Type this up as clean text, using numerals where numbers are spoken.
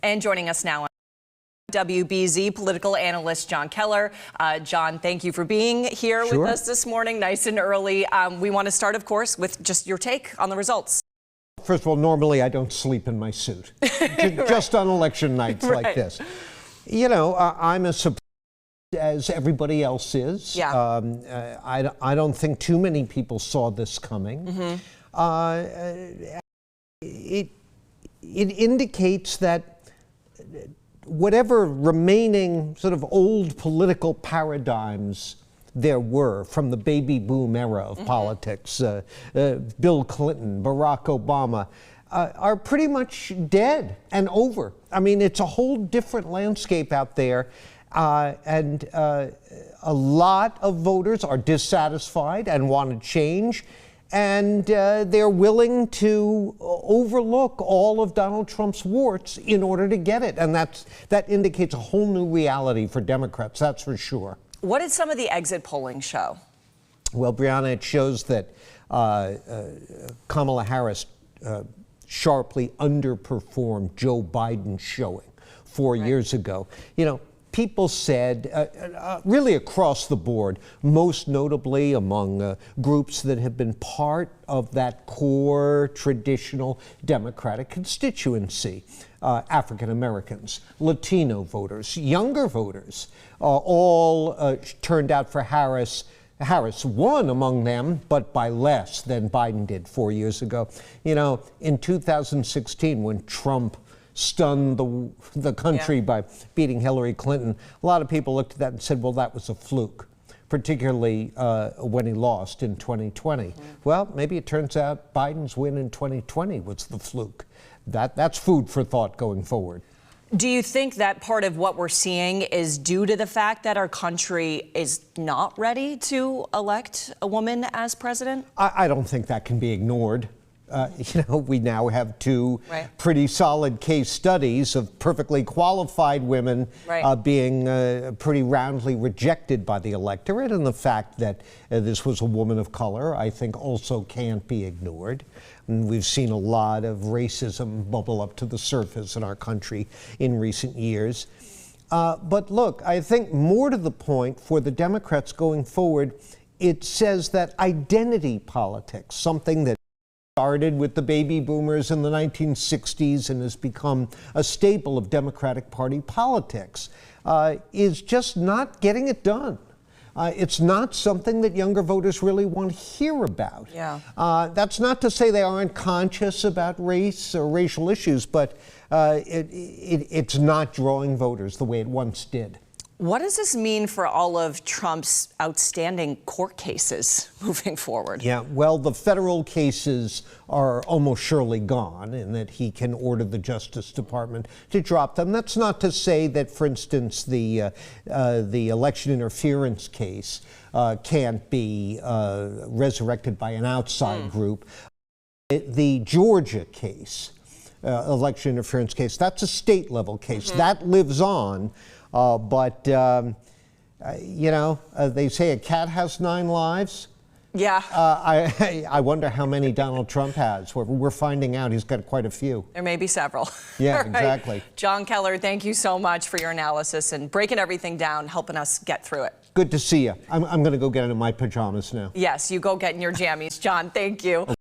And joining us now, WBZ political analyst Jon Keller. Jon, thank you for being here with us this morning, nice and early. We want to start, of course, with just your take on the results. First of all, normally I don't sleep in my suit, just on election nights like this. You know, I'm as surprised as everybody else is. Yeah. I don't think too many people saw this coming. It indicates that whatever remaining sort of old political paradigms there were from the baby boom era of politics, Bill Clinton, Barack Obama, are pretty much dead and over. I mean, it's a whole different landscape out there, and a lot of voters are dissatisfied and want to change, and they're willing to overlook all of Donald Trump's warts in order to get it. And that indicates a whole new reality for Democrats, that's for sure. What did some of the exit polling show? Well, Brianna, it shows that Kamala Harris sharply underperformed Joe Biden's showing 4 years ago. You know, people said, really across the board, most notably among groups that have been part of that core traditional Democratic constituency, African Americans, Latino voters, younger voters, all turned out for Harris. Harris won among them, but by less than Biden did 4 years ago. You know, in 2016, when Trump stunned the country by beating Hillary Clinton, a lot of people looked at that and said, well, that was a fluke, particularly when he lost in 2020. Well, maybe it turns out Biden's win in 2020 was the fluke. That's food for thought going forward. Do you think that part of what we're seeing is due to the fact that our country is not ready to elect a woman as president? I don't think that can be ignored. You know, we now have two pretty solid case studies of perfectly qualified women being pretty roundly rejected by the electorate, and the fact that this was a woman of color, I think, also can't be ignored. And we've seen a lot of racism bubble up to the surface in our country in recent years. But look, I think more to the point for the Democrats going forward, it says that identity politics, something that started with the baby boomers in the 1960s and has become a staple of Democratic Party politics, is just not getting it done. It's not something that younger voters really want to hear about. That's not to say they aren't conscious about race or racial issues, but it's not drawing voters the way it once did. What does this mean for all of Trump's outstanding court cases moving forward? Yeah, well, the federal cases are almost surely gone, in that he can order the Justice Department to drop them. That's not to say that, for instance, the election interference case can't be resurrected by an outside group. The Georgia case, election interference case, that's a state-level case. That lives on. But, you know, they say a cat has 9 lives. Yeah. I wonder how many Donald Trump has. We're finding out he's got quite a few. There may be several. Yeah, exactly. Jon Keller, thank you so much for your analysis and breaking everything down, helping us get through it. Good to see you. I'm going to go get into my pajamas now. Yes, you go get in your jammies. Jon, thank you.